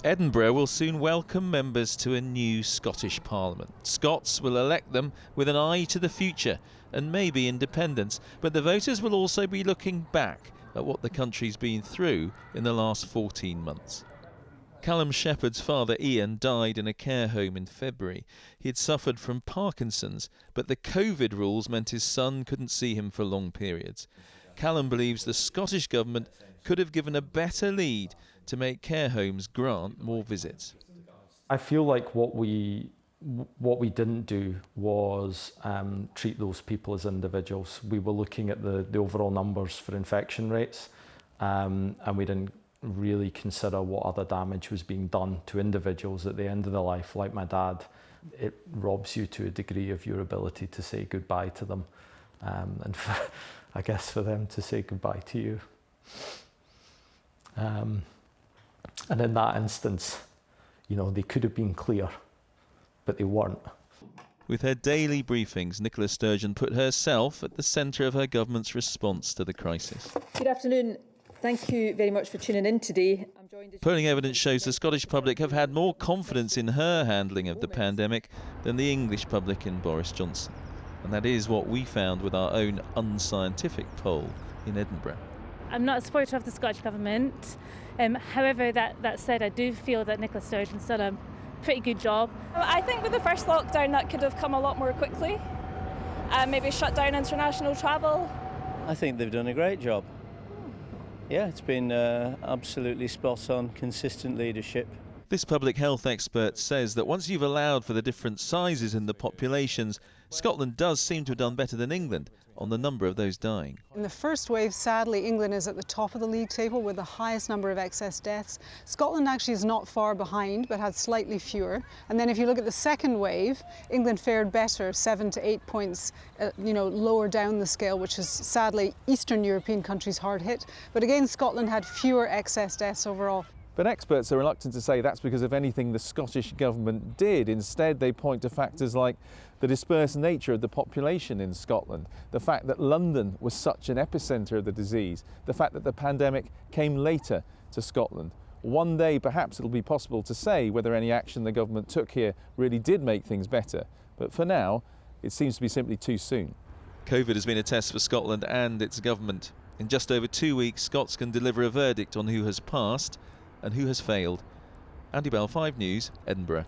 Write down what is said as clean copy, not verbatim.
Edinburgh will soon welcome members to a new Scottish Parliament. Scots will elect them with an eye to the future and maybe independence, but the voters will also be looking back at what the country's been through in the last 14 months. Callum Shepherd's father Ian died in a care home in February. He had suffered from Parkinson's, but the COVID rules meant his son couldn't see him for long periods. Callum believes the Scottish Government could have given a better lead to make care homes grant more visits. I feel like what we didn't do was treat those people as individuals. We were looking at the overall numbers for infection rates, and we didn't really consider what other damage was being done to individuals at the end of their life. Like my dad, it robs you to a degree of your ability to say goodbye to them, and I guess for them to say goodbye to you. And in that instance, they could have been clear, but they weren't. With her daily briefings, Nicola Sturgeon put herself at the centre of her government's response to the crisis. Good afternoon. Thank you very much for tuning in today. Polling evidence shows the Scottish public have had more confidence in her handling of the pandemic than the English public in Boris Johnson. And that is what we found with our own unscientific poll in Edinburgh. I'm not a supporter of the Scottish Government. However, that said, I do feel that Nicola Sturgeon's done a pretty good job. I think with the first lockdown that could have come a lot more quickly. Maybe shut down international travel. I think they've done a great job. Yeah, it's been absolutely spot on, consistent leadership. This public health expert says that once you've allowed for the different sizes in the populations, Scotland does seem to have done better than England on the number of those dying. In the first wave, sadly, England is at the top of the league table with the highest number of excess deaths. Scotland actually is not far behind, but had slightly fewer. And then if you look at the second wave, England fared better, 7 to 8 points, lower down the scale, which is sadly Eastern European countries hard hit. But again, Scotland had fewer excess deaths overall. But experts are reluctant to say that's because of anything the Scottish Government did. Instead, they point to factors like the dispersed nature of the population in Scotland, the fact that London was such an epicentre of the disease, the fact that the pandemic came later to Scotland. One day, perhaps it'll be possible to say whether any action the government took here really did make things better. But for now, it seems to be simply too soon. COVID has been a test for Scotland and its government. In just over 2 weeks, Scots can deliver a verdict on who has passed and who has failed. Andy Bell, 5 News, Edinburgh.